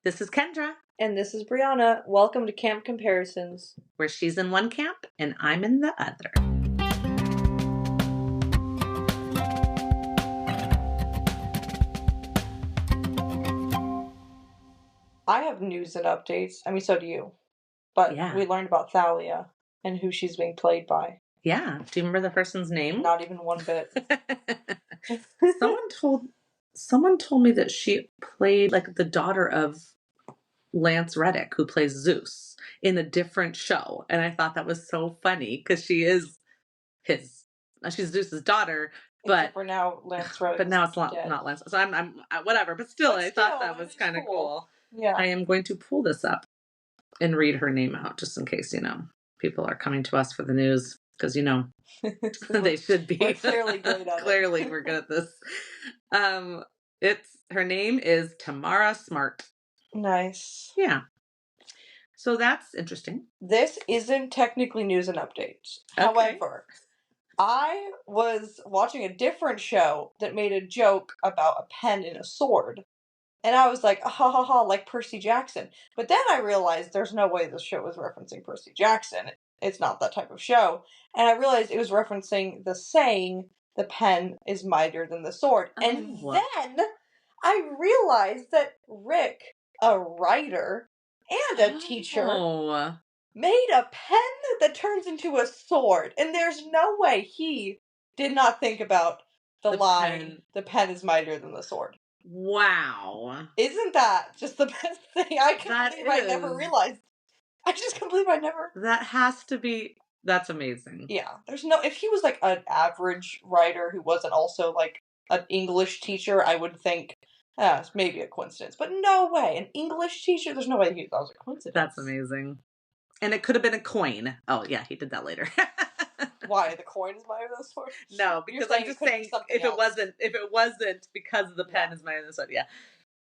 This is Kendra, And this is Brianna. Welcome to Camp Comparisons. where she's in one camp and I'm in the other. I have news and updates. I mean, so do you. But Yeah. we learned about Thalia and who she's being played by. Yeah. Do you remember the person's name? Not even one bit. Someone told me that she played like the daughter of Lance Reddick, who plays Zeus, in a different show. And I thought that was so funny because she's Zeus's daughter, but for now, Lance Reddick. But now it's not Lance. So I'm whatever. But still, I thought that was kind of cool. Yeah. I am going to pull this up and read her name out just in case, people are coming to us for the news because, they should be. We're clearly good at Clearly, we're good at this. Her name is Tamara Smart. Nice. Yeah. So that's interesting. This isn't technically news and updates. Okay. However, I was watching a different show that made a joke about a pen and a sword. And I was like, ha ha ha, like Percy Jackson. But then I realized there's no way this show was referencing Percy Jackson. It's not that type of show. And I realized it was referencing the saying, the pen is mightier than the sword. Oh. And then I realized that Rick, a writer and a teacher, made a pen that turns into a sword. And there's no way he did not think about the line, the pen is mightier than the sword. Wow. Isn't that just the best thing? I can't believe I never realized. I just can't believe I never. That has to be. That's amazing. Yeah. If he was like an average writer who wasn't also like an English teacher, I would think, it's maybe a coincidence. But no way. An English teacher, there's no way that was a coincidence. That's amazing. And it could have been a coin. Oh, yeah, he did that later. Why? The coin is mightier than the sword? No, because I'm just saying if it wasn't because the pen is mightier than the sword. Yeah.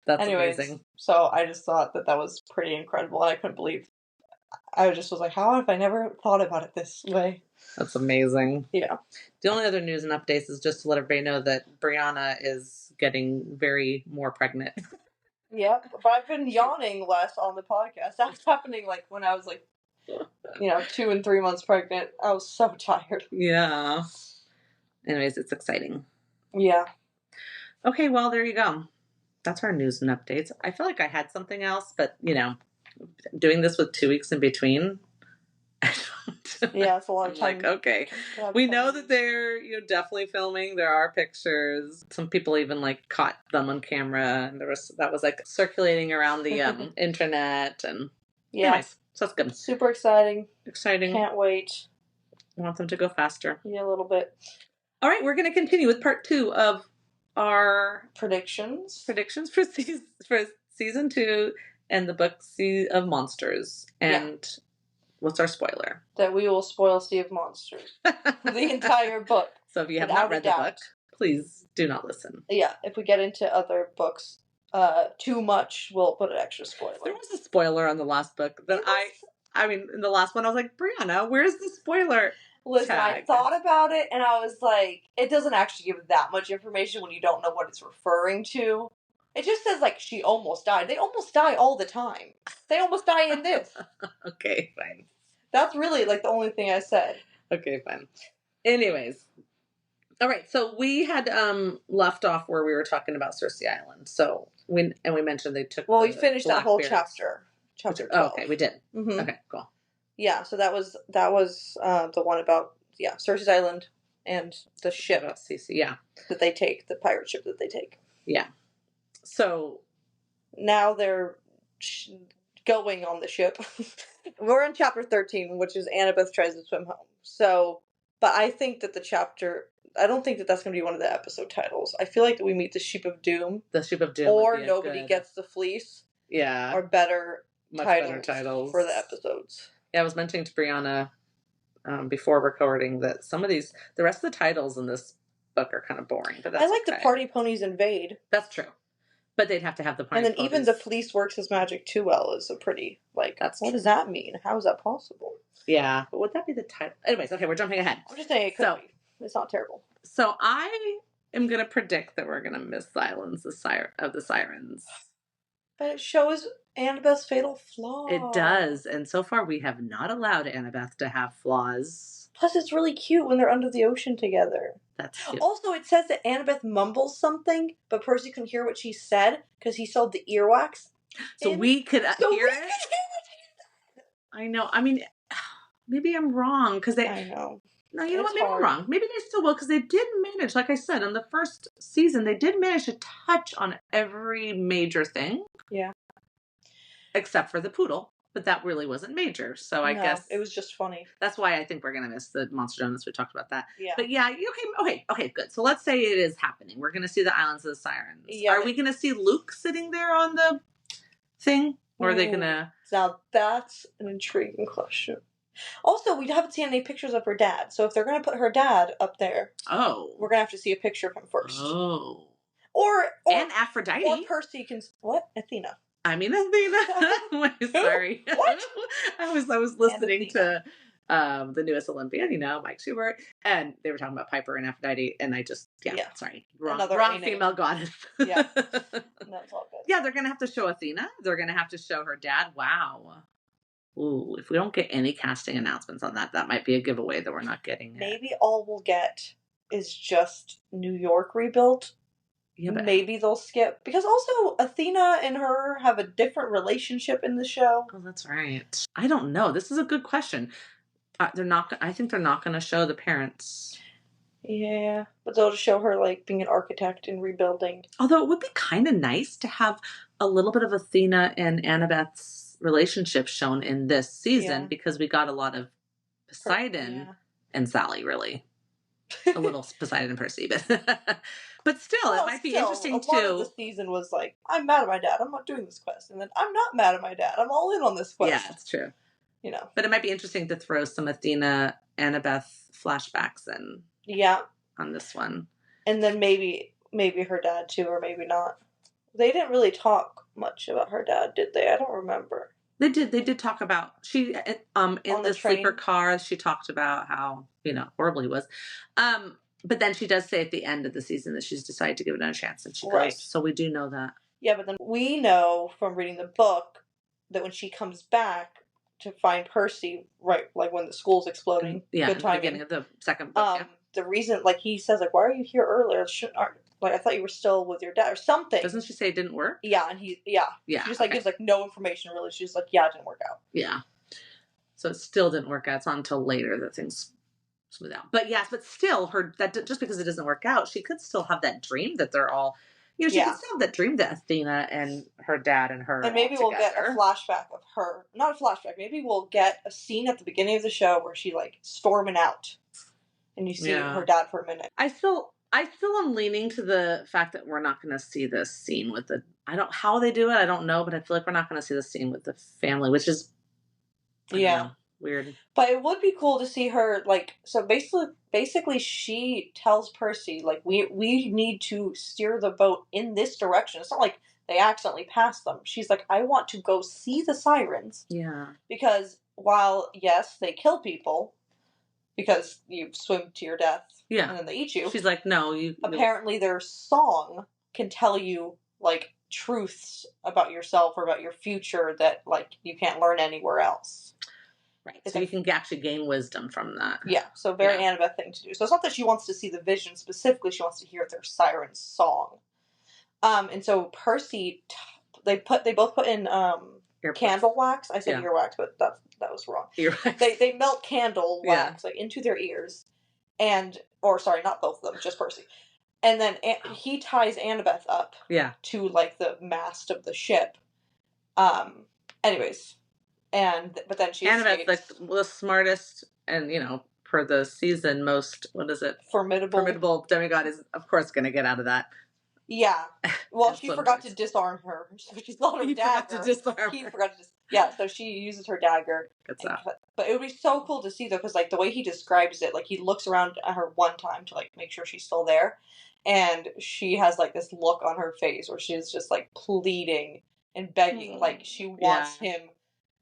That's amazing. So I just thought that was pretty incredible, and I couldn't believe. I just was like, how have I never thought about it this way? That's amazing. Yeah. The only other news and updates is just to let everybody know that Brianna is getting very more pregnant. Yep, but I've been yawning less on the podcast. That was happening like when I was 2 and 3 months pregnant. I was so tired. Yeah. Anyways, it's exciting. Yeah. Okay, well, there you go. That's our news and updates. I feel like I had something else, but, doing this with 2 weeks in between, I don't. Yeah, it's a lot of time. Like, okay. We know that they're, definitely filming. There are pictures. Some people even, caught them on camera, and that was, circulating around the internet, and yeah. Anyways, so that's good. Super exciting. Exciting. Can't wait. I want them to go faster. Yeah, a little bit. All right, we're going to continue with part 2 of our predictions for season 2 and the book Sea of Monsters. And what's our spoiler? That we will spoil Sea of Monsters. The entire book. So if you have not read the book, please do not listen. Yeah, if we get into other books too much, we'll put an extra spoiler. There was a spoiler on the last book that I mean, in the last one I was like, Brianna, where's the spoiler? Listen, I thought about it and I was like, it doesn't actually give that much information when you don't know what it's referring to. It just says, she almost died. They almost die all the time. They almost die in this. Okay, fine. That's really, the only thing I said. Okay, fine. Anyways. All right, so we had left off where we were talking about Circe Island. So, we mentioned they took we finished that whole chapter. Chapter 12. Oh, okay, we did. Mm-hmm. Okay, cool. Yeah, so that was the one about Circe Island and the ship that they take, the pirate ship that they take. Yeah. So now they're going on the ship. We're in chapter 13, which is Annabeth tries to swim home. So, but I think that I don't think that that's going to be one of the episode titles. I feel like that we meet the Sheep of Doom. The Sheep of Doom. Or Nobody Gets the Fleece. Yeah. Or much better titles for the episodes. Yeah, I was mentioning to Brianna before recording that the rest of the titles in this book are kind of boring. But that's I like the Party Ponies Invade. That's true. But they'd have to have the Party Ponies. And then even the Fleece Works His Magic Too Well is a pretty, what does that mean? How is that possible? Yeah, but would that be the title? Anyways, okay, we're jumping ahead. I'm just saying it could be. It's not terrible. So I am going to predict that we're going to miss Silence of the Sirens. But it shows Annabeth's fatal flaw. It does, and so far we have not allowed Annabeth to have flaws. Plus, it's really cute when they're under the ocean together. That's cute. Also, it says that Annabeth mumbles something, but Percy couldn't hear what she said because he sold the earwax. So we could hear it? I know. I mean, maybe I'm wrong because they. I know. No, you know what? Maybe I'm wrong. Maybe they still will because they did manage, like I said, in the first season, they did manage to touch on every major thing. Yeah. Except for the poodle. But that really wasn't major. So I guess it was just funny. That's why I think we're gonna miss the Monster Donuts. We talked about that. Yeah. But yeah, okay, good. So let's say it is happening. We're gonna see the Islands of the Sirens. Yeah. Are we gonna see Luke sitting there on the thing? Or are they gonna Now that's an intriguing question. Also, we haven't seen any pictures of her dad. So if they're gonna put her dad up there, we're gonna have to see a picture of him first. Oh. Or and Aphrodite. Or Percy can Athena. I mean Athena. Sorry. What? I was listening to the newest Olympian, Mike Schubert, and they were talking about Piper and Aphrodite, and I just sorry. Wrong female goddess. Yeah. That's all good. Yeah, they're gonna have to show Athena. They're gonna have to show her dad. Wow. Ooh, if we don't get any casting announcements on that, that might be a giveaway that we're not getting. Maybe all we'll get is just New York rebuilt. Yeah, but maybe they'll skip because also Athena and her have a different relationship in the show. Oh, that's right. I don't know. This is a good question. They're not. I think they're not going to show the parents. Yeah, but they'll just show her like being an architect and rebuilding. Although it would be kind of nice to have a little bit of Athena and Annabeth's relationship shown in this season because we got a lot of Poseidon and Sally, really. A little Poseidon and Percy, but still, it might be interesting too. A lot of the season was like, I'm mad at my dad, I'm not doing this quest, and then I'm not mad at my dad, I'm all in on this quest. Yeah, it's true. But it might be interesting to throw some Athena, Annabeth flashbacks in. Yeah. On this one, and then maybe her dad too, or maybe not. They didn't really talk much about her dad, did they? I don't remember. They did talk about in the sleeper car. She talked about how horrible he was, but then she does say at the end of the season that she's decided to give it a chance, and she goes. So we do know that. Yeah, but then we know from reading the book that when she comes back to find Percy, right, like when the school's exploding, good timing. Beginning of the second book. The reason, like he says, like, why are you here earlier? Like, I thought you were still with your dad or something. Doesn't she say it didn't work? Yeah, and she just gives like no information really. She's like, yeah, it didn't work out. Yeah. So it still didn't work out. It's not until later that things smooth out. But yes, but still, just because it doesn't work out, she could still have that dream that they're all, she could still have that dream that Athena and her dad and her. And maybe we'll get a flashback of her. Not a flashback. Maybe we'll get a scene at the beginning of the show where she like storming out, and you see her dad for a minute. I still am leaning to the fact that we're not going to see this scene with how they do it, I don't know, but I feel like we're not going to see the scene with the family, which is, weird. But it would be cool to see her, like, so basically she tells Percy, like, we need to steer the boat in this direction. It's not like they accidentally passed them. She's like, I want to go see the sirens. Yeah. Because while, yes, they kill people, because you swim to your death. Yeah. And then they eat you. She's like, no, apparently their song can tell you, like, truths about yourself or about your future that, like, you can't learn anywhere else. Right. So you can actually gain wisdom from that. Yeah. So very Annabeth thing to do. So it's not that she wants to see the vision specifically. She wants to hear their siren song. And so Percy, they both put in candle wax. I said earwax, but that was wrong. Earwax. They melt candle wax like into their ears, sorry, not both of them, just Percy. And then he ties Annabeth up. Yeah. To like the mast of the ship. Anyways, but then she Annabeth's like the smartest and per the season most formidable demigod is of course going to get out of that. Yeah. Well, she forgot to disarm her. So she's got her dagger. He forgot to so she uses her dagger. But it would be so cool to see though, because like the way he describes it, like he looks around at her one time to like make sure she's still there, and she has like this look on her face where she's just like pleading and begging, like she wants him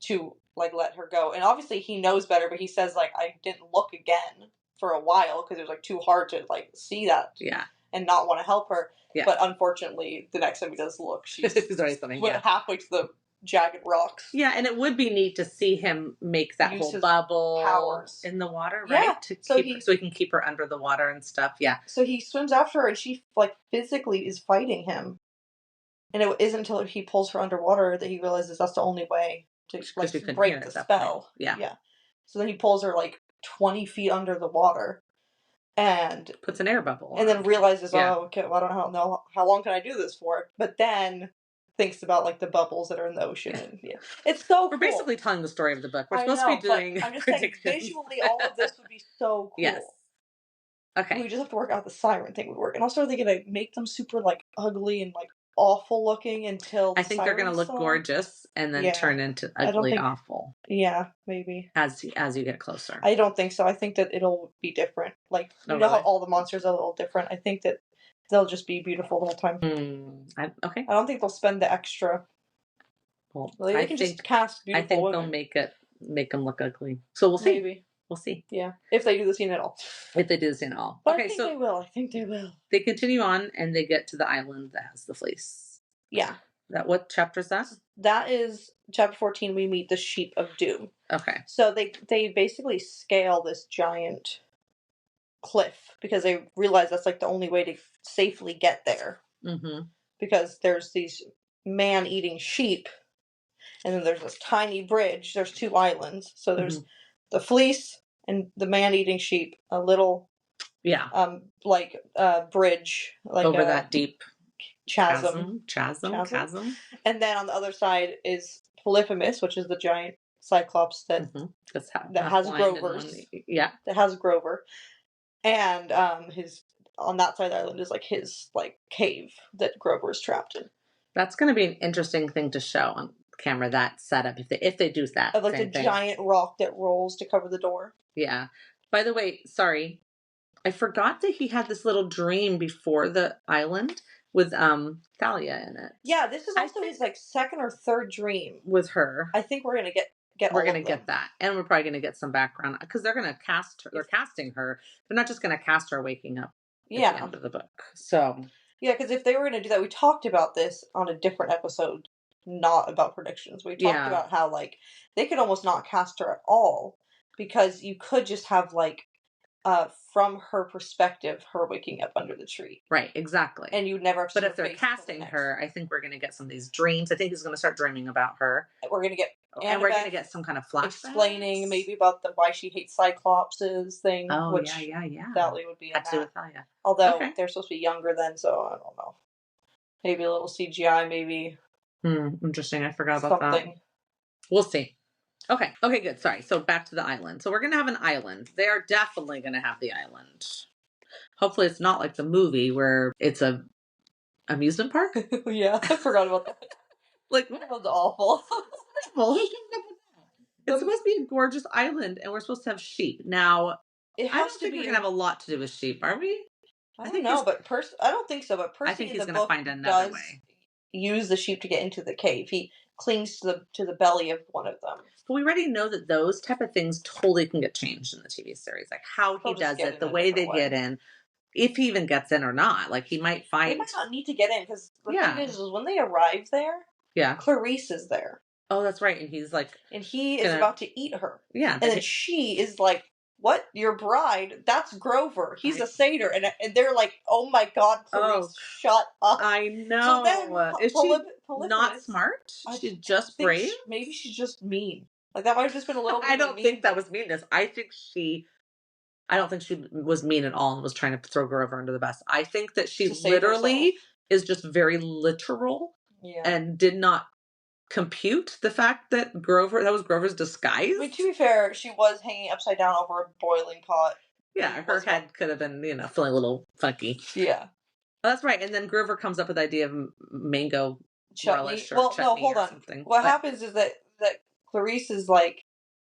to like let her go. And obviously he knows better, but he says like I didn't look again for a while because it was like too hard to like see that. Yeah. and not want to help her. Yeah. But unfortunately, the next time he does look, she's already swimming, halfway to the jagged rocks. Yeah, and it would be neat to see him make that whole bubble powers in the water, right? So he can keep her under the water and stuff. Yeah. So he swims after her, and she like physically is fighting him. And it isn't until he pulls her underwater that he realizes that's the only way to like break the spell. Yeah. So then he pulls her like 20 feet under the water, and puts an air bubble, and then realizes, oh, okay, well, I don't know how long can I do this for? But then thinks about like the bubbles that are in the ocean. And, it's so. We're basically telling the story of the book. We're supposed to be doing. I'm just saying, visually, all of this would be so cool. Yes. Okay. We just have to work out the siren thing would work, and also are they gonna make them super like ugly and like awful looking until I think they're going to look gorgeous and then turn into ugly, awful. Yeah, maybe. As you get closer. I don't think so. I think that it'll be different. Like, you know how all the monsters are a little different? I think that they'll just be beautiful the whole time. Okay. I don't think they'll spend the extra. Well, they can just cast beautiful I think women. they'll make them look ugly. So we'll see. Maybe. We'll see. Yeah. If they do the scene at all. If they do the scene at all. But okay, they will. I think they will. They continue on and they get to the island that has the fleece. Yeah. What chapter is that? That is chapter 14. We meet the Sheep of Doom. Okay. So they basically scale this giant cliff because they realize that's like the only way to safely get there. Mm-hmm. Because there's these man-eating sheep, and then there's this tiny bridge. There's 2 islands. So there's the fleece and the man-eating sheep. A little bridge over that deep chasm. And then on the other side is Polyphemus, which is the giant cyclops that has Grover's. Yeah. That has Grover. And his on that side of the island is like his like cave that Grover is trapped in. That's going to be an interesting thing to show on camera, that setup, if they do that. Of like the giant rock that rolls to cover the door. Yeah. By the way, sorry, I forgot that he had this little dream before the island with Thalia in it. Yeah, this is also his like second or third dream with her. I think we're gonna get that, and we're probably gonna get some background because they're gonna cast her. They're casting her. They're not just gonna cast her waking up at the end of the book. So yeah, because if they were gonna do that, we talked about this on a different episode, not about predictions. We talked about how like they could almost not cast her at all because you could just have like from her perspective, her waking up under the tree. Right, exactly. And you'd never have to. But if they're casting her, I think we're going to get some of these dreams. I think he's going to start dreaming about her. We're going to get and we're going to get some kind of flashback explaining maybe about why she hates Cyclopses thing. Oh, which yeah. Thalia would be had to do with Thalia. Although they're supposed to be younger then, so I don't know. Maybe a little CGI, maybe. Interesting. I forgot about that. We'll see. Okay, good. Sorry. So back to the island. So we're going to have an island. They are definitely going to have the island. Hopefully it's not like the movie where it's a amusement park. Yeah, I forgot about that. Like, that was awful. It's supposed to be a gorgeous island, and we're supposed to have sheep. Now, I don't think we're going to have a lot to do with sheep, are we? I don't know, but I don't think so. But Percy, I think he's going to find another way. Use the sheep to get into the cave. He clings to the belly of one of them. But we already know that those type of things totally can get changed in the TV series. Like how he does it, the way they get in, if he even gets in or not. Like he might find... They might not need to get in because the thing is when they arrive there, Clarice is there. Oh, that's right. And he's like... And he is about to eat her. Yeah. And then she is like, what? Your bride? That's Grover. He's a satyr. And they're like, oh my God, Clarice, shut up. I know. So then, is she not smart? She's just brave? Maybe she's just mean. Like that might have just been a little bit I don't think that was meanness. I don't think she was mean at all and was trying to throw Grover under the bus. I think that she literally is just very literal and did not compute the fact that that was Grover's disguise. I mean, to be fair, she was hanging upside down over a boiling pot. Yeah, her head could have been, feeling a little funky. Yeah. Oh, that's right. And then Grover comes up with the idea of mango relish or chutney hold on. Something. What happens is that Clarice is like,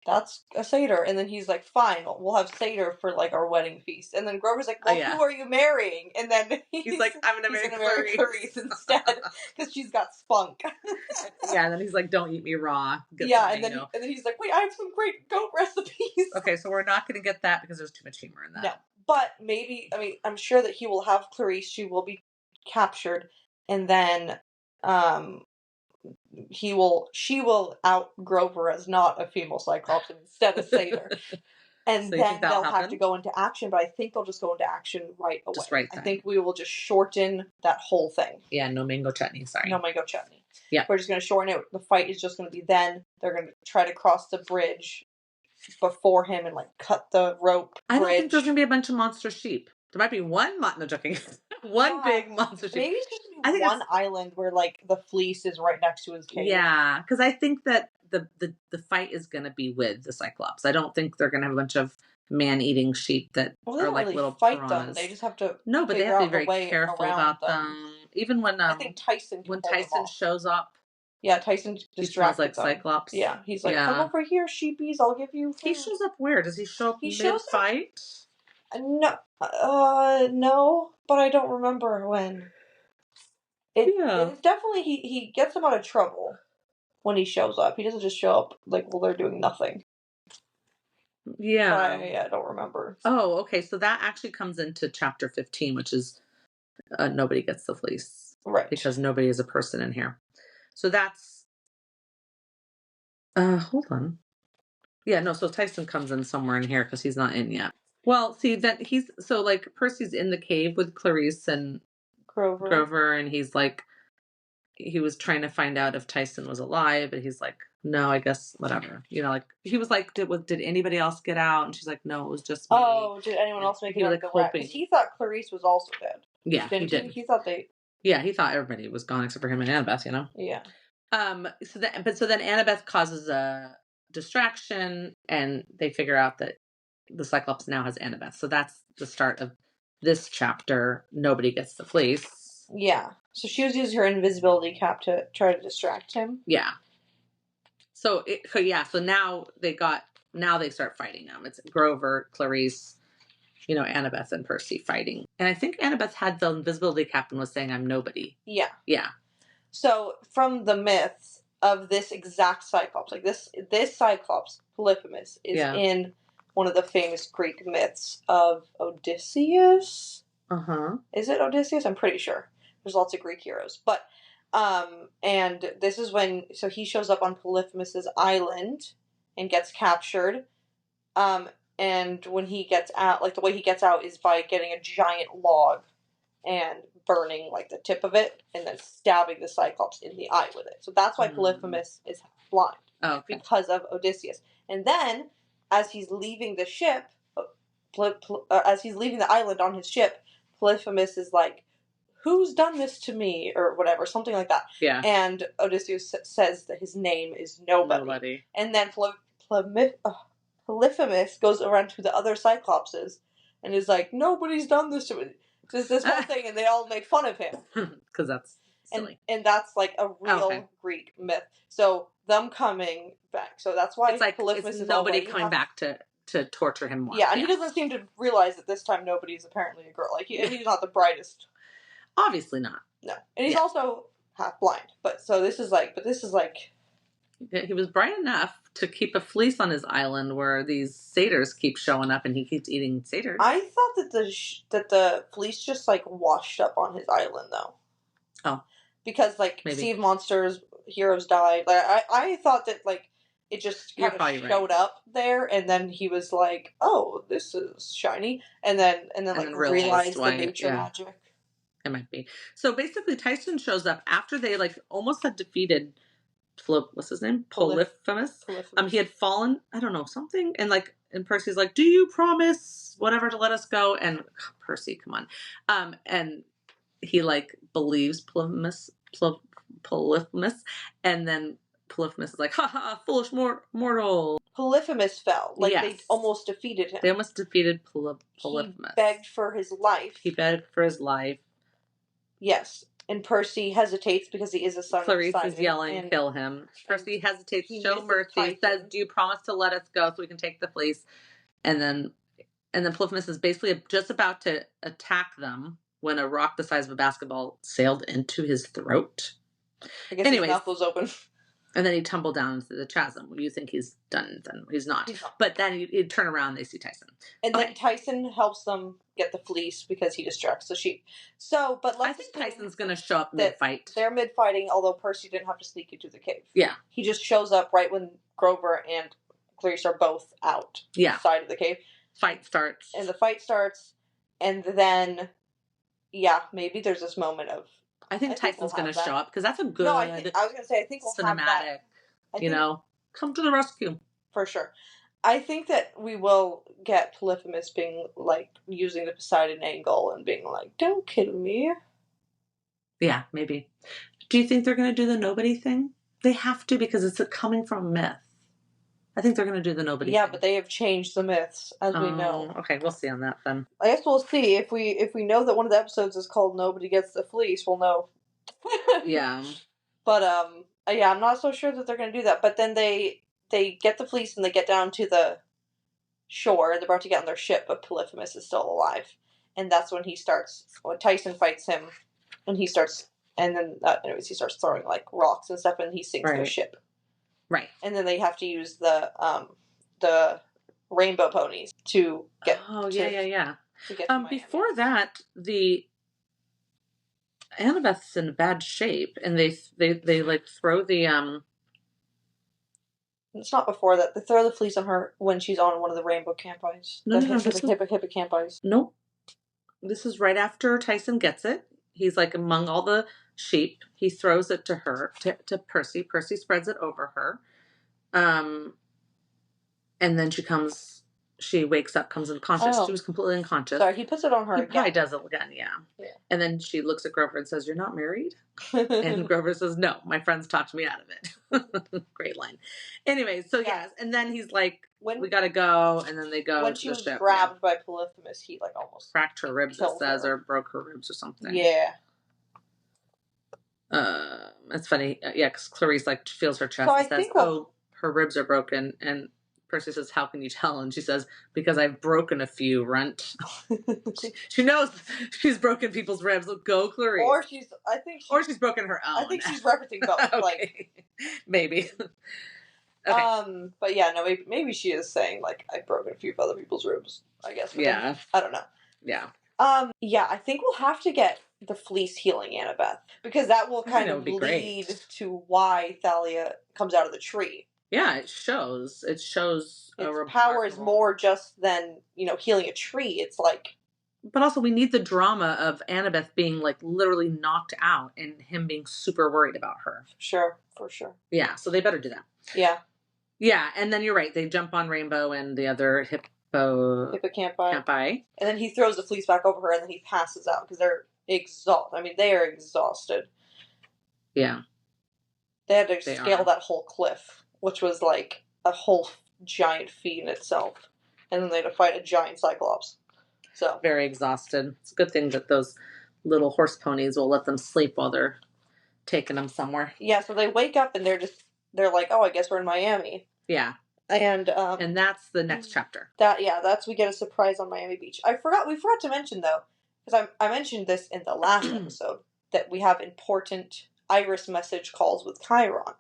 that's a satyr. And then he's like, fine, we'll have satyr for like our wedding feast. And then Grover's like, well, who are you marrying? And then he's like, I'm going to marry Clarice instead because she's got spunk. Yeah, and then he's like, don't eat me raw. And then he's like, wait, I have some great goat recipes. Okay, so we're not going to get that because there's too much humor in that. No, But maybe, I mean, I'm sure that he will have Clarisse. She will be captured, and then she will out Grover as not a female Cyclops and instead a satyr. And So then they'll have to go into action, but I think they'll just go into action right away. Just right then. I think we will just shorten that whole thing. Yeah, no mango chutney, sorry. No mango chutney. Yeah. We're just going to shorten it. The fight is just going to be then. They're going to try to cross the bridge before him and like cut the rope bridge. I don't think there's going to be a bunch of monster sheep. There might be one, no joking, one big monster sheep. Maybe it's just going to be one island where like the fleece is right next to his cave. Yeah, because I think that the fight is going to be with the Cyclops. I don't think they're going to have a bunch of man-eating sheep that are like really little fight piranhas. them. They just have to but they have to be very careful about them. Even when I think Tyson shows up. Yeah, Tyson distracts like them. Cyclops. Yeah, he's like, come over here, sheepies. I'll give you food. He shows up where? Does he show up mid-fight? No, but I don't remember when. It's definitely he gets him out of trouble when he shows up. He doesn't just show up like while they're doing nothing. Yeah. I don't remember. Oh, okay. So that actually comes into chapter 15, which is nobody gets the fleece. Right. Because nobody is a person in here. So that's hold on. Yeah, no, so Tyson comes in somewhere in here because he's not in yet. Well, see that he's so like Percy's in the cave with Clarisse and Grover, and he's like he was trying to find out if Tyson was alive, but he's like, no, I guess whatever. You know, like he was like, did anybody else get out? And she's like, no, it was just me. Oh, did anyone else make it out of the wreck? Because he thought Clarisse was also dead. Yeah, he did. He thought they. Yeah, he thought everybody was gone except for him and Annabeth. You know. Yeah. So then Annabeth causes a distraction, and they figure out that the Cyclops now has Annabeth. So that's the start of this chapter. Nobody gets the fleece. Yeah. So she was using her invisibility cap to try to distract him. Yeah. So now they start fighting them. It's Grover, Clarisse, Annabeth and Percy fighting. And I think Annabeth had the invisibility cap and was saying, I'm nobody. Yeah. Yeah. So from the myths of this exact Cyclops, like this Cyclops, Polyphemus, is in one of the famous Greek myths of Odysseus. Uh-huh. Is it Odysseus? I'm pretty sure. There's lots of Greek heroes. But, and this is so he shows up on Polyphemus's island and gets captured. And when he gets out, like the way he gets out is by getting a giant log and burning like the tip of it and then stabbing the Cyclops in the eye with it. So that's why Polyphemus is blind. Oh, okay. Because of Odysseus. And then, as he's leaving the ship, as he's leaving the island on his ship, Polyphemus is like, who's done this to me? Or whatever, something like that. Yeah. And Odysseus says that his name is Nobody. And then Polyphemus goes around to the other Cyclopses and is like, nobody's done this to me. There's this whole thing, and they all make fun of him. Because that's silly. And that's like a real Greek myth. So them coming back. So that's why it's like Polyphemus is nobody coming back to torture him more. Yeah, and he doesn't seem to realize that this time nobody is apparently a girl. Like he's not the brightest. Obviously not. No, and he's also half blind. But this is like. He was bright enough to keep a fleece on his island where these satyrs keep showing up and he keeps eating satyrs. I thought that the fleece just like washed up on his island though. Oh. Because like Steve Monsters, heroes died. Like I thought that like it just kind of showed up there and then he was like, oh, this is shiny. And then realized the nature magic. It might be. So basically Tyson shows up after they like almost had defeated what's his name? Polyphemus. He had fallen, I don't know, something, and Percy's like, do you promise whatever to let us go? And Percy, come on. And he believes Polyphemus, and then Polyphemus is like, ha ha, foolish mortal. Polyphemus fell. They almost defeated him. They almost defeated Polyphemus. He begged for his life. Yes. And Percy hesitates because he is a son of Simon. Clarisse is yelling, kill him. Percy hesitates, show mercy, says, do you promise to let us go so we can take the fleece? And then Polyphemus is basically just about to attack them when a rock the size of a basketball sailed into his throat. I guess his mouth was open. And then he'd tumble down into the chasm. You think he's done, then he's not. But then he'd turn around and they see Tyson. And then Tyson helps them get the fleece because he distracts the sheep. So, but I think Tyson's going to show up mid-fight. They're mid-fighting, although Percy didn't have to sneak into the cave. Yeah. He just shows up right when Grover and Clarice are both out. Yeah. Side of the cave. Fight starts. And the fight starts, and then, yeah, maybe there's this moment of... I think Tyson's going to show up, because that's a good... No, I was going to say, I think we'll have that. Come to the rescue. For sure. I think that we will get Polyphemus being, like, using the Poseidon angle and being like, don't kill me. Yeah, maybe. Do you think they're going to do the nobody thing? They have to, because it's coming from myth. I think they're going to do the nobody thing. Yeah, but they have changed the myths, as we know. Okay, we'll see on that then. I guess we'll see. If we know that one of the episodes is called Nobody Gets the Fleece, we'll know. Yeah. But, yeah, I'm not so sure that they're going to do that. But then they get the fleece and they get down to the shore. They're about to get on their ship, but Polyphemus is still alive. And that's when when Tyson fights him, and he starts throwing, like, rocks and stuff, and he sinks their ship. Right. And then they have to use the rainbow ponies to get... Oh, yeah. To get to before that, the Annabeth's in bad shape, and they like throw the It's not before that. They throw the fleece on her when she's on one of the rainbow campis. No. Hippocampis. Nope. This is right after Tyson gets it. He's like among all the sheep. He throws it to her, to Percy. Percy spreads it over her. And then she wakes up, comes unconscious. She was completely unconscious. Sorry, he puts it on her again. He probably does it again, yeah. And then she looks at Grover and says, "You're not married?" And Grover says, "No, my friends talked me out of it." Great line. Anyway, so yes, and then he's like, we gotta go, and then they go when to she the was ship. grabbed by Polyphemus, he like almost cracked her ribs, it says, or broke her ribs or something. Yeah. It's funny, yeah, because Clarice like feels her chest and says, her ribs are broken, and Percy says, "How can you tell?" And she says, "Because I've broken a few, Runt." She knows she's broken people's ribs. Go, Clarice. Or she's broken her own. I think she's referencing both. Okay. Like, maybe. Okay. But yeah, no, maybe she is saying, like, I've broken a few other people's ribs, I guess. Yeah. Then, I don't know. Yeah. Yeah, I think we'll have to get the fleece healing Annabeth, because that will kind of lead to why Thalia comes out of the tree. Yeah, it shows. Its power is more just than, healing a tree. It's like... But also, we need the drama of Annabeth being, like, literally knocked out and him being super worried about her. For sure. Yeah, so they better do that. Yeah. Yeah, and then you're right. They jump on Rainbow and the other hippocampi. And then he throws the fleece back over her, and then he passes out because they're exhausted. I mean, they are exhausted. Yeah. They had to scale that whole cliff, which was like a whole giant feat in itself. And then they had to fight a giant Cyclops. So very exhausted. It's a good thing that those little horse ponies will let them sleep while they're taking them somewhere. Yeah, so they wake up and they're like, oh, I guess we're in Miami. Yeah. And that's the next chapter. We get a surprise on Miami Beach. We forgot to mention, though, because I mentioned this in the last episode, that we have important Iris message calls with Chiron.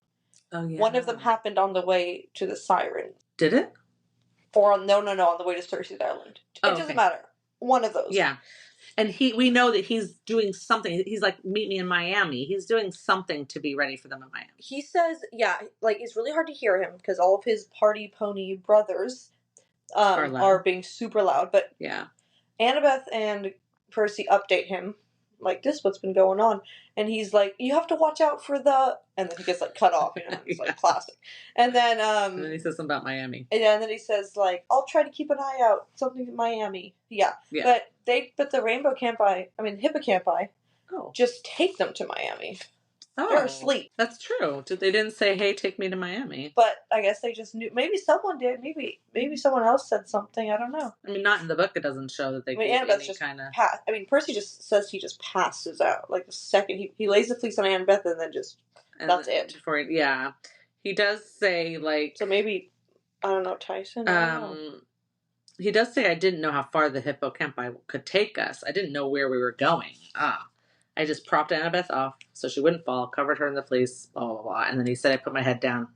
Oh, yeah. One of them happened on the way to the Siren. Did it? Or on the way to Circe's Island. It doesn't matter. One of those. Yeah. And we know that he's doing something. He's like, meet me in Miami. He's doing something to be ready for them in Miami. He says, like, it's really hard to hear him because all of his party pony brothers are being super loud. But yeah, Annabeth and Percy update him, like, this is what's been going on. And he's like, you have to watch out for the... And then he gets, like, cut off, It's like classic. And then... and then he says something about Miami. And then he says, like, I'll try to keep an eye out. Something in Miami. Yeah. But the rainbow hippocampi, just take them to Miami. Oh, they're asleep. That's true. They didn't say, hey, take me to Miami. But I guess they just knew. Maybe someone did. Maybe someone else said something. I don't know. I mean, not in the book. It doesn't show that they Annabeth just kind of... Percy just says he just passes out. Like, the second he lays the fleece on Annabeth and then just... that's it. He does say, like... So maybe, I don't know, Tyson? I don't know. He does say, I didn't know how far the hippocampi could take us. I didn't know where we were going. I just propped Annabeth off so she wouldn't fall, covered her in the fleece, blah, blah, blah. And then he said I put my head down.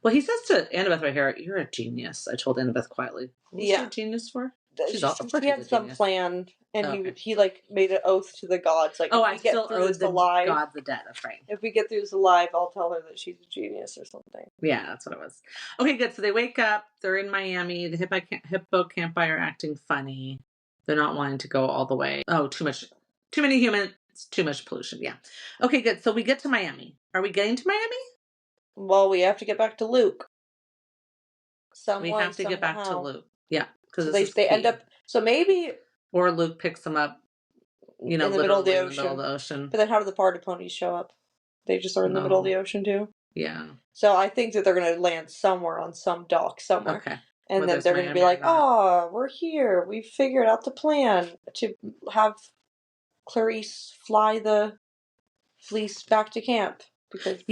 Well, he says to Annabeth right here, you're a genius. I told Annabeth quietly. What was she a genius for? She had some plan, and he like made an oath to the gods. Like, I still owed the gods a debt. That's right. If we get through this alive, I'll tell her that she's a genius or something. Yeah, that's what it was. Okay, good. So they wake up. They're in Miami. The hippocampi are acting funny. They're not wanting to go all the way. Oh, too many humans. Too much pollution. Yeah. Okay, good. So we get to Miami. Are we getting to Miami? Well, we have to get back to Luke. We have to get back to Luke. Yeah, because so they end up. So maybe, or Luke picks them up. You know, in the middle of the ocean. But then, how do the party ponies show up? They just are in the middle of the ocean too. Yeah. So I think that they're going to land somewhere on some dock somewhere. Okay. And then they're going to be like, "Oh, we're here. We figured out the plan to have Clarice fly the fleece back to camp." Because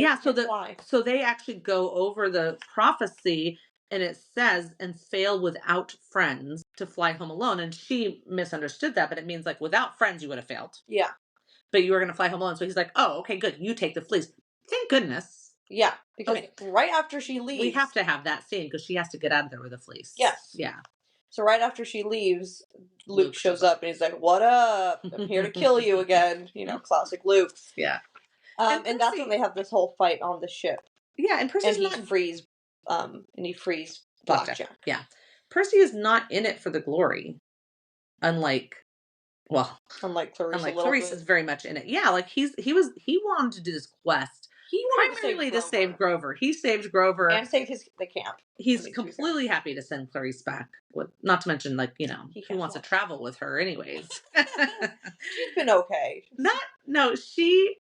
so they actually go over the prophecy, and it says, and fail without friends to fly home alone. And she misunderstood that, but it means like without friends you would have failed. Yeah. But you were going to fly home alone. So he's like, oh, okay, good. You take the fleece. Thank goodness. Yeah. Because right after she leaves. We have to have that scene because she has to get out of there with a fleece. Yes. Yeah. So right after she leaves, Luke shows up and he's like, "What up? I'm here to kill you again." You know, classic Luke. Yeah. And that's when they have this whole fight on the ship. Yeah, and Percy's frees Blackjack. Yeah. Percy is not in it for the glory. Unlike Clarice is very much in it. Yeah, like he wanted to do this quest. He wanted primarily to save Grover. He saved Grover and saved the camp. He's completely happy to send Clarice back. Not to mention, like, you know, he wants to travel with her anyways. She's been okay. She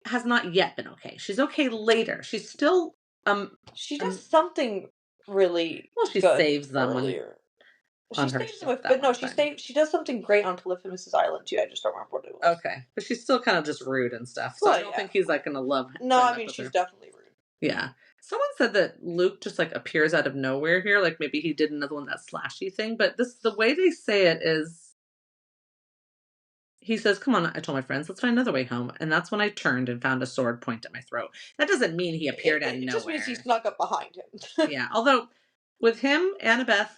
has not yet been okay. She's okay later. She's still she does something really she saves them earlier. She does something great on Polyphemus' Island too. I just don't remember what it was. Okay, but she's still kind of just rude and stuff. So I don't think he's like gonna love her. No, I mean she's definitely rude. Yeah. Someone said that Luke just like appears out of nowhere here, like maybe he did another one, that slashy thing. But the way they say it is, he says, "Come on, I told my friends, let's find another way home." And that's when I turned and found a sword point at my throat. That doesn't mean he appeared out of nowhere. It just means he snuck up behind him. Yeah. Although with him, Annabeth,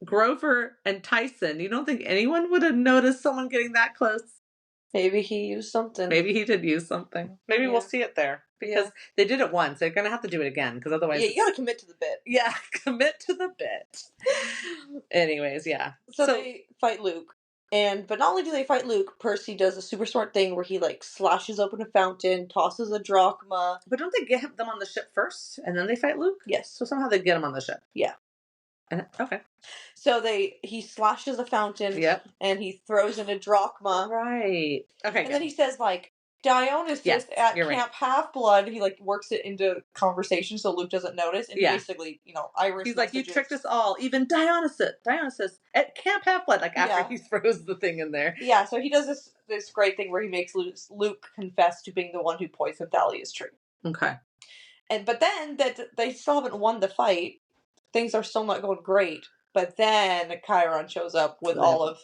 Grover, and Tyson, you don't think anyone would have noticed someone getting that close? Maybe he used something. Maybe he did use something. Maybe we'll see it there. Because they did it once. They're going to have to do it again. Because otherwise... Yeah, you got to commit to the bit. Yeah, commit to the bit. Anyways, yeah. So they fight Luke. But not only do they fight Luke, Percy does a super smart thing where he like slashes open a fountain, tosses a drachma. But don't they get them on the ship first? And then they fight Luke? Yes. So somehow they get him on the ship. Yeah. Okay. So he slashes a fountain. Yep. And he throws in a drachma. Right. Okay. And then he says like, Dionysus at Camp Half-Blood, he like works it into conversation so Luke doesn't notice. And basically, you know, Irish. He's like, you tricked us all. Even Dionysus at Camp Half-Blood, like after he throws the thing in there. Yeah, so he does this great thing where he makes Luke confess to being the one who poisoned Thalia's tree. Okay. But then that they still haven't won the fight. Things are still not going great. But then Chiron shows up with all of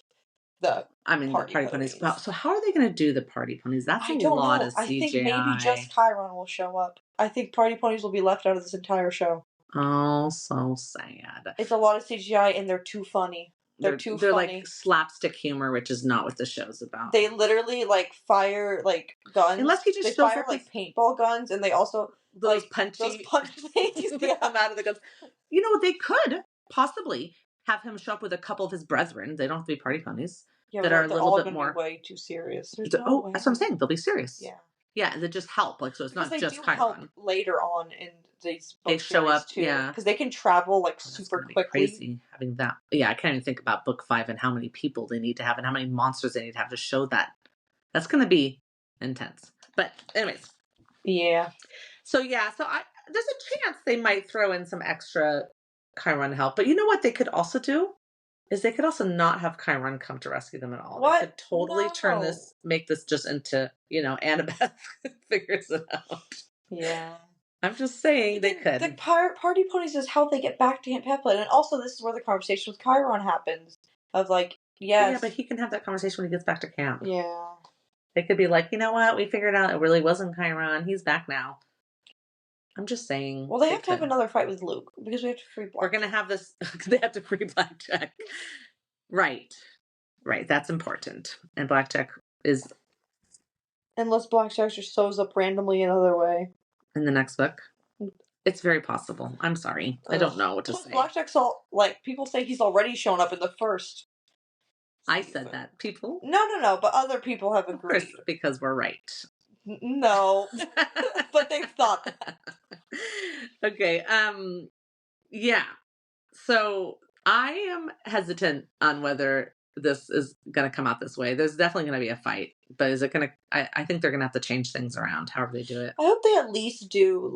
the party ponies. Wow. So how are they going to do the party ponies? That's a lot of CGI. I think maybe just Chiron will show up. I think party ponies will be left out of this entire show. Oh, so sad. It's a lot of CGI and they're too funny. They're funny. Like slapstick humor, which is not what the show's about. They literally like fire like guns. Unless he just fire like paintball guns, and they also those punch things come out of the guns. You know, they could possibly have him show up with a couple of his brethren. They don't have to be party ponies. Yeah, that are a little bit more way too serious. That's what I'm saying. They'll be serious. Yeah. Yeah, they just help. Like, so it's not just Chiron. Help later on in these they show up too. Yeah, because they can travel like super quickly. Crazy having that. Yeah, I can't even think about book 5 and how many people they need to have and how many monsters they need to have to show that. That's going to be intense. But anyways, yeah. So there's a chance they might throw in some extra Chiron help. But you know what they could also do? Is they could also not have Chiron come to rescue them at all. What? They could totally make this just into, you know, Annabeth figures it out. Yeah. I'm just saying they could. The party ponies is how they get back to Camp Half-Blood. And also this is where the conversation with Chiron happens. Of like, yes. Yeah, but he can have that conversation when he gets back to camp. Yeah. They could be like, you know what? We figured out it really wasn't Chiron. He's back now. I'm just saying. Well, they have to have another fight with Luke because we have to free Blackjack. We're going to have this. They have to free Blackjack. Right. That's important. And Blackjack is. Unless Blackjack just shows up randomly another way. In the next book? It's very possible. I'm sorry. I don't know what to say. Blackjack's people say he's already shown up in the first. I said that. People? No, but other people have agreed. Of course, because we're right. No. But they've thought that. Okay, yeah. So I am hesitant on whether this is going to come out this way. There's definitely going to be a fight, but is it going to, I think they're going to have to change things around, however they do it. I hope they at least do,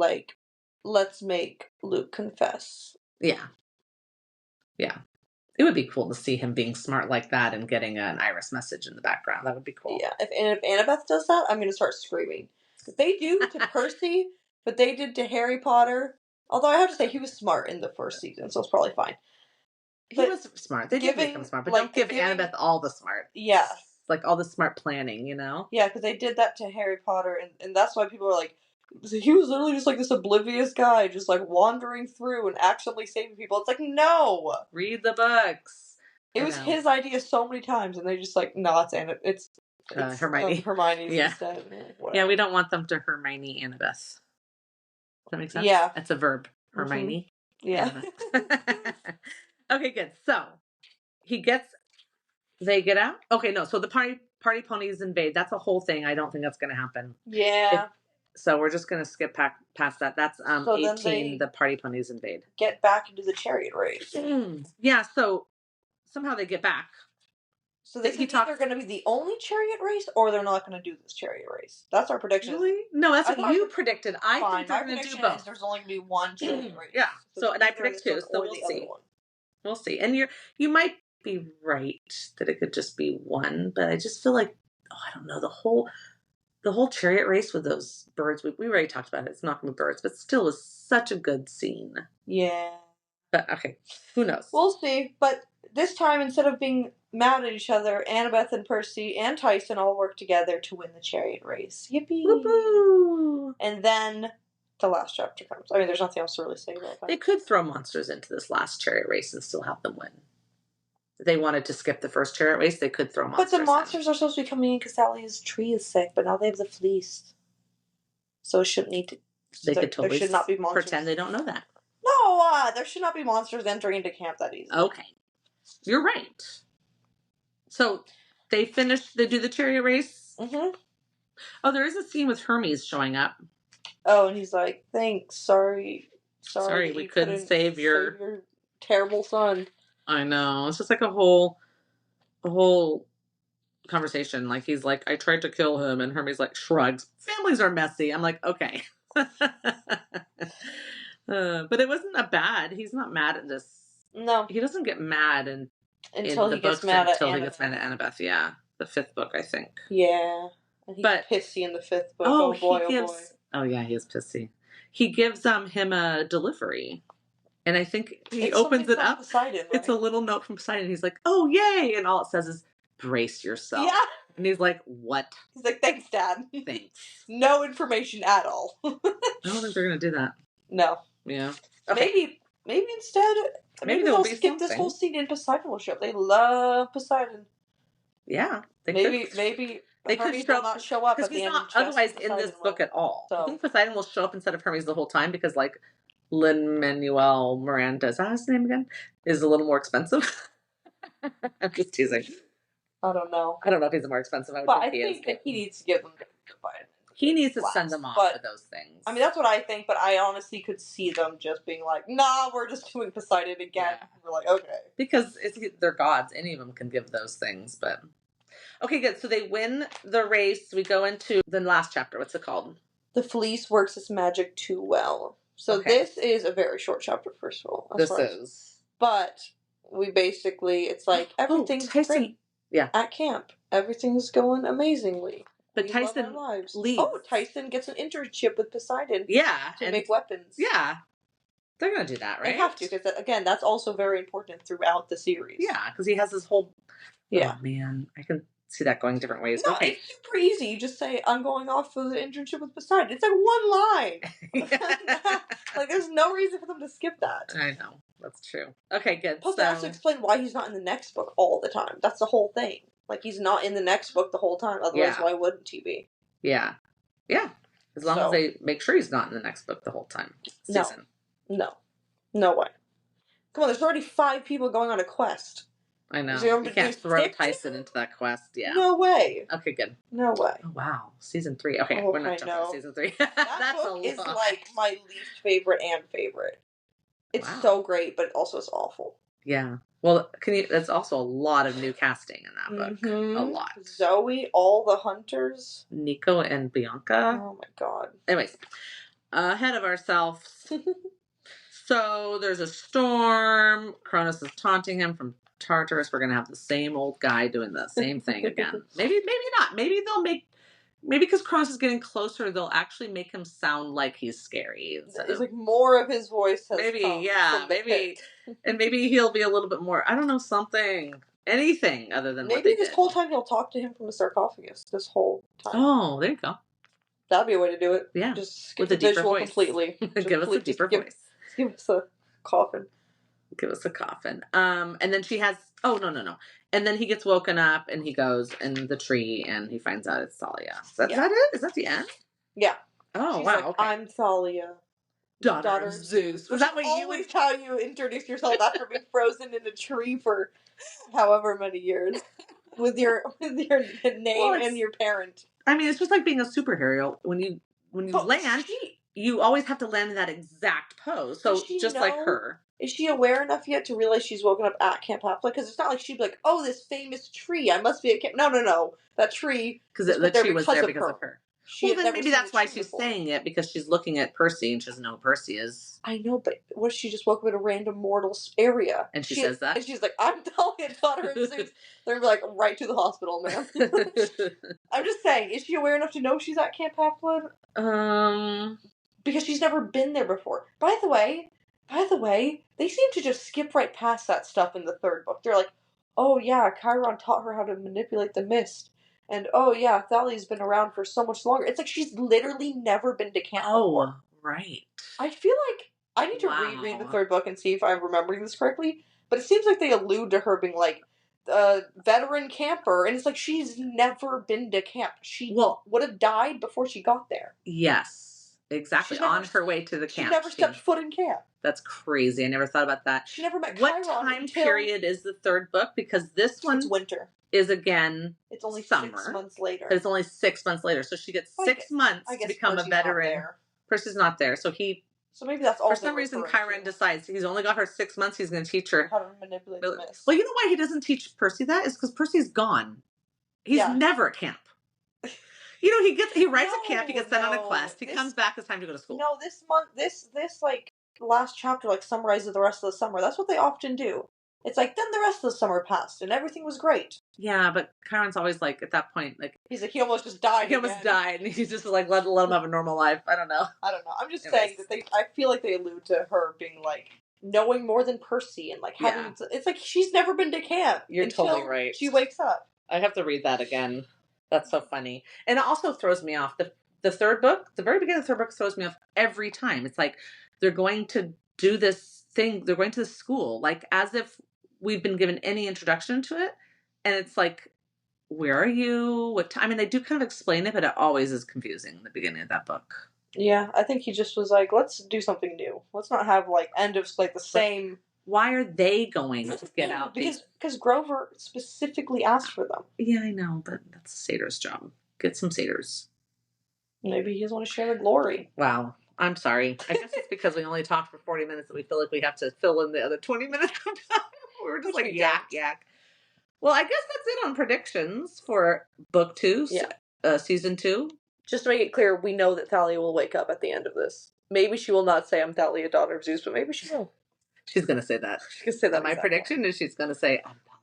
let's make Luke confess. Yeah. It would be cool to see him being smart like that and getting an Iris message in the background. That would be cool. Yeah, if Annabeth does that, I'm going to start screaming. If they do to Percy, but they did to Harry Potter, although I have to say he was smart in the first season, so it's probably fine. He was smart. They did make him smart, but don't give Annabeth all the smart. Yeah. Like all the smart planning, you know? Yeah, because they did that to Harry Potter, and that's why people are like, he was literally just like this oblivious guy, just like wandering through and accidentally saving people. It's like, no! Read the books. It was his idea so many times, and they just like, no, it's Hermione. Hermione's yeah. instead. Yeah, we don't want them to Hermione Annabeth. Does that make sense? Yeah. That's a verb. Hermione. Mm-hmm. Yeah. Okay, good. So, they get out? Okay, no, so the party ponies invade. That's a whole thing. I don't think that's going to happen. Yeah. So we're just going to skip past that. That's 18, the party ponies invade. Get back into the chariot race. Yeah, so somehow they get back. So they're going to be the only chariot race, or they're not going to do this chariot race. That's our prediction. Really? No, that's what you predicted. I think they're going to do both. There's only going to be one chariot race. Yeah, so and I predict two, so we'll see. We'll see. And you might be right that it could just be one, but I just feel like, I don't know, the whole chariot race with those birds, we already talked about it. It's not going to be birds, but still is such a good scene. Yeah. But, okay, who knows? We'll see. But this time, instead of being mad at each other, Annabeth and Percy and Tyson all work together to win the chariot race. Yippee! Woo-hoo! And then the last chapter comes. I mean, there's nothing else to really say about that. They could throw monsters into this last chariot race and still have them win. If they wanted to skip the first chariot race, they could throw monsters. But the monsters are supposed to be coming in because Sally's tree is sick, but now they have the fleece. So it shouldn't need to... There should not be monsters. Pretend they don't know that. No, there should not be monsters entering into camp that easy. Okay. You're right. So they do the chariot race. Mm-hmm. Oh, there is a scene with Hermes showing up. Oh, and he's like, thanks, sorry, we couldn't save your terrible son. I know. It's just like a whole conversation. Like he's like, I tried to kill him, and Hermes like shrugs. Families are messy. I'm like, okay. But it wasn't that bad. He's not mad at this. No. He doesn't get mad until he gets mad at Annabeth. Yeah. The 5th book, I think. Yeah. And he's pissy in the 5th book. Oh boy. Oh yeah, he is pissy. He gives him a delivery. And I think he opens it up. Poseidon, right? It's a little note from Poseidon. He's like, oh yay. And all it says is, brace yourself. Yeah. And he's like, what? He's like, thanks, Dad. Thanks. No information at all. I don't think they're going to do that. No. Yeah. Okay. Maybe instead, maybe they'll skip this whole scene and Poseidon will show up. They love Poseidon. Yeah. Maybe they could not show up at the end. Otherwise in this book at all. So. I think Poseidon will show up instead of Hermes the whole time because Lin-Manuel Miranda, is that his name again? Is a little more expensive. I'm just teasing. I don't know. I don't know if he's more expensive. I think that he needs to give them Poseidon. He needs to send them off for those things. I mean, that's what I think, but I honestly could see them just being like, nah, we're just doing Poseidon again. Yeah. We're like, okay. Because they're gods. Any of them can give those things, but... Okay, good. So they win the race. We go into the last chapter. What's it called? The Fleece Works Its Magic Too Well. So this is a very short chapter, first of all. This is. But we basically, it's like, everything's great. Yeah. At camp. Everything's going amazingly. But Tyson leaves. Oh, Tyson gets an internship with Poseidon. Yeah. To make weapons. Yeah. They're going to do that, right? They have to, because, again, that's also very important throughout the series. Yeah, because he has this whole... Yeah. Oh, man. see that going different ways. No, Okay. it's super easy. You just say, I'm going off for the internship with Poseidon. It's like one line. Like, there's no reason for them to skip that. I know. That's true. Okay, good. Plus, they also explain why he's not in the next book all the time. That's the whole thing. Like, he's not in the next book the whole time. Otherwise, why wouldn't he be? Yeah. Yeah. As long as they make sure he's not in the next book the whole time. Season. No. No way. Come on, there's already 5 people going on a quest. I know. You can't throw Tyson into that quest. Yeah. No way. Okay, good. No way. Oh, wow. Season 3. Okay, we're not jumping to season 3. That book is like my least favorite and favorite. It's so great, but also it's awful. Yeah. Well, there's also a lot of new casting in that book. A lot. Zoe, all the hunters. Nico and Bianca. Oh my god. Anyways, ahead of ourselves. So there's a storm. Cronus is taunting him from Tartarus. We're going to have the same old guy doing the same thing again. Maybe not. Maybe because Cronus is getting closer, they'll actually make him sound like he's scary. It's like more of his voice has and maybe he'll be a little bit more, I don't know, anything other than what they did. Whole time he'll talk to him from the sarcophagus. This whole time. Oh, there you go. That'd be a way to do it. Yeah. Just skip the visual voice. Completely. Give us a deeper voice. Give us a coffin. Give us a coffin. And then she has... Oh, no. And then he gets woken up, and he goes in the tree, and he finds out it's Thalia. Is that it? Is that the end? Yeah. Oh, she's wow. Like, okay. I'm Thalia. Daughter of Zeus. Was that what always how you introduce yourself after being frozen in a tree for however many years? With your name and your parent. I mean, it's just like being a superhero. When you land... You always have to land in that exact pose. So just like her. Is she aware enough yet to realize she's woken up at Camp Half-Blood? Because it's not like she'd be like, oh, this famous tree. I must be at Camp... No. That tree... Because the tree was there because of her. Well, then maybe that's why she's saying it. Because she's looking at Percy and she doesn't know who Percy is. I know, but what if she just woke up in a random mortal's area? And she says that? And she's like, I'm Thalia, daughter of Zeus. They're like, right to the hospital, man. I'm just saying, is she aware enough to know she's at Camp Half-Blood? Because she's never been there before. By the way, they seem to just skip right past that stuff in the 3rd book. They're like, oh yeah, Chiron taught her how to manipulate the mist. And oh yeah, Thalia's been around for so much longer. It's like she's literally never been to camp before. Right. I feel like I need to reread the 3rd book and see if I'm remembering this correctly. But it seems like they allude to her being like a veteran camper. And it's like she's never been to camp. She would have died before she got there. Yes. Exactly. On her way to the camp. She never stepped foot in camp. That's crazy. I never thought about that. She never met Chiron. What time period is the 3rd book? Because this one winter. Is again it's only summer. 6 months later. But it's only 6 months later. So she gets 6 months to become a veteran. Percy's not there. So maybe that's all. For some reason, Chiron decides he's only got her 6 months. He's going to teach her how to manipulate the mist. Well, you know why he doesn't teach Percy that? Is because Percy's gone. He's never at camp. You know, he arrives at camp, he gets sent on a quest, he comes back, it's time to go to school. No, this month, this like, last chapter, like, summarizes the rest of the summer. That's what they often do. It's like, then the rest of the summer passed, and everything was great. Yeah, but Chiron's always, like, at that point, like... He's like, he almost just died. He almost died, and he's just, like, let him have a normal life. I don't know. I'm just saying that I feel like they allude to her being, like, knowing more than Percy, and, like, having... Yeah. It's like, she's never been to camp. You're totally right. She wakes up. I have to read that again. That's so funny. And it also throws me off. The 3rd book, the very beginning of the 3rd book throws me off every time. It's like they're going to do this thing. They're going to the school, like as if we've been given any introduction to it. And it's like, where are you? What time? I mean, they do kind of explain it, but it always is confusing in the beginning of that book. Yeah, I think he just was like, let's do something new. Let's not have like end of like the same... Why are they going to get out? Because Grover specifically asked for them. Yeah, I know, but that's a satyr's job. Get some satyrs. Maybe he doesn't want to share the glory. Wow. I'm sorry. I guess it's because we only talked for 40 minutes that we feel like we have to fill in the other 20 minutes of time. We're just like yak. Well, I guess that's it on predictions for book 2, season 2. Just to make it clear, we know that Thalia will wake up at the end of this. Maybe she will not say, I'm Thalia, daughter of Zeus, but maybe she will. She's going to say that. She's going to say that. My prediction is she's going to say, I'm Thalia,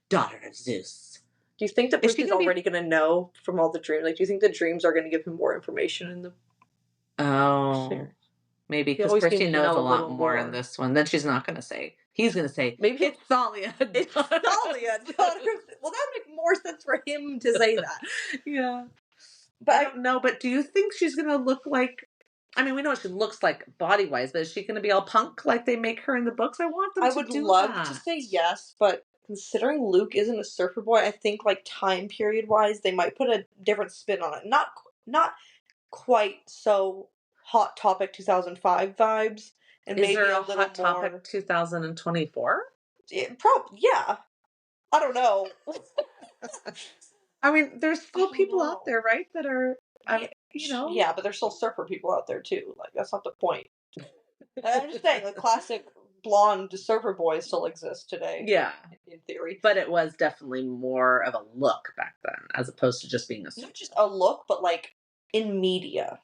daughter of Zeus. Do you think that Percy's already going to know from all the dreams? Like, do you think the dreams are going to give him more information in the... Oh, maybe, because Percy knows a lot more in this one. Then she's not going to say. He's going to say, maybe it's Thalia. It's Thalia, daughter of Zeus. Well, that would make more sense for him to say that. Yeah. But I don't know, but do you think she's going to look like, I mean, we know what she looks like body-wise, but is she going to be all punk like they make her in the books? I want them to do that. I would love to say yes, but considering Luke isn't a surfer boy, I think, like, time period-wise, they might put a different spin on it. Not quite so Hot Topic 2005 vibes, and Is maybe there a a little Hot Topic more... 2024? Yeah. I don't know. I mean, there's still people out there, right, that are, Yeah, but there's still surfer people out there, too. Like, that's not the point. I'm just saying, the classic blonde surfer boys still exist today. Yeah. In theory. But it was definitely more of a look back then, as opposed to just being a surfer. Not just a look, but, like, in media.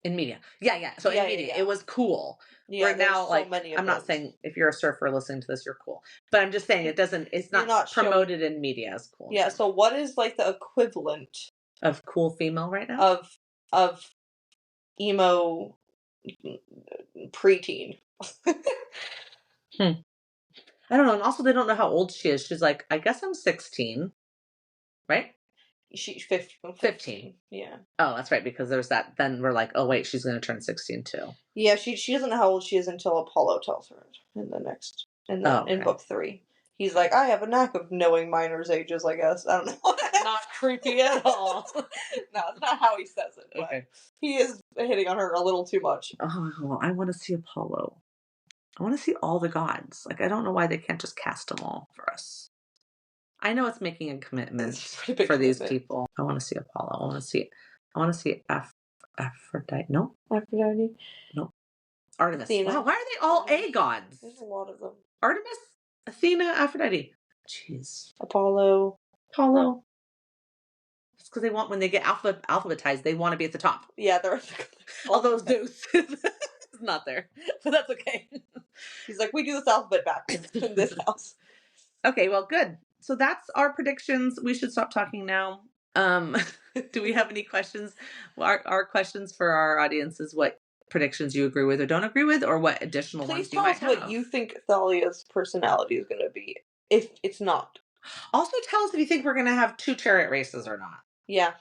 In media. Yeah. So in media, it was cool. Yeah, where now, so like, many of I'm not saying if you're a surfer listening to this, you're cool. But I'm just saying it's not promoted in media as cool. Yeah, so what is, like, the equivalent of cool female right now? Of emo preteen. I don't know. And also, they don't know how old she is. She's like, I guess I'm 16. Right? She's 15. Yeah. Oh, that's right, because there's that. Then we're like, oh, wait, she's going to turn 16 too. Yeah, she doesn't know how old she is until Apollo tells her in book 3. He's like, I have a knack of knowing minors' ages, I guess. I don't know. Not creepy at all. No, it's not how he says it. But okay. He is hitting on her a little too much. Oh, I want to see Apollo. I want to see all the gods. Like, I don't know why they can't just cast them all for us. I know it's making a commitment for these people. I want to see Apollo. I want to see Aphrodite. No? Aphrodite? No. Artemis. Athena. Wow, why are they all A gods? There's a lot of them. Artemis, Athena, Aphrodite. Jeez. Apollo. It's because they want, when they get alphabetized, they want to be at the top. Yeah, they're... Although Zeus is not there. But that's okay. He's like, we do this alphabet backwards in this house. Okay, well, good. So that's our predictions. We should stop talking now. Do we have any questions? Our questions for our audience is what predictions you agree with or don't agree with, or what additional ones you might have. Please tell us what you think Thalia's personality is going to be, if it's not. Also tell us if you think we're going to have 2 chariot races or not. Yeah.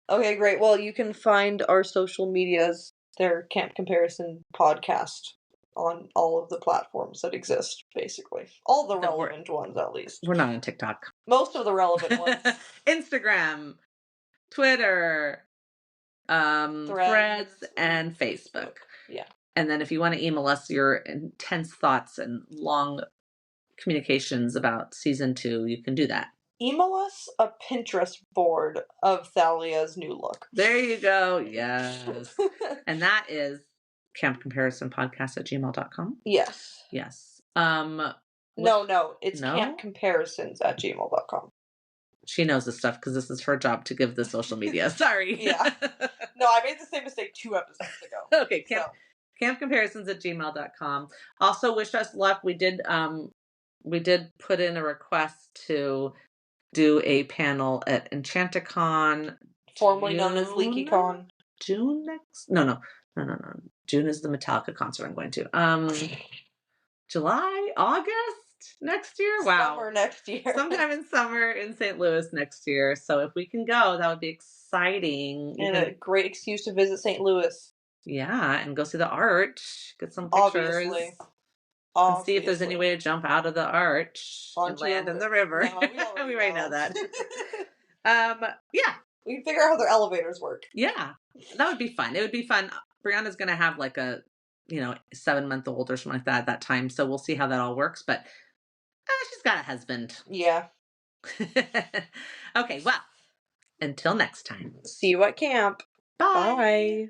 Okay, great. Well, you can find our social medias, their Camp Comparison podcast, on all of the platforms that exist, basically. All the relevant ones, at least. We're not on TikTok. Most of the relevant ones. Instagram, Twitter, Threads, and Facebook. Yeah. And then if you want to email us your intense thoughts and long communications about season 2, you can do that. Email us a Pinterest board of Thalia's new look. There you go. Yes. And that is campcomparisonpodcast@gmail.com. Yes. No, it's campcomparisons@gmail.com. She knows this stuff because this is her job to give the social media. Sorry. Yeah. No, I made the same mistake 2 episodes ago. Okay. Campcomparisons@gmail.com. Also, wish us luck. We did put in a request to do a panel at Enchanticon, formerly known as LeakyCon. June next? No. June is the Metallica concert I'm going to. July, August next year? Wow. Summer next year. Sometime in summer in St. Louis next year. So if we can go, that would be exciting. And a great excuse to visit St. Louis. Yeah, and go see the arch. Get some pictures. Obviously. And see if there's any way to jump out of the arch and land in the river. No, we already know that. Yeah. We can figure out how their elevators work. Yeah. That would be fun. It would be fun. Brianna's going to have like a 7-month-old or something like that at that time. So we'll see how that all works. But she's got a husband. Yeah. Okay. Well, until next time. See you at camp. Bye. Bye.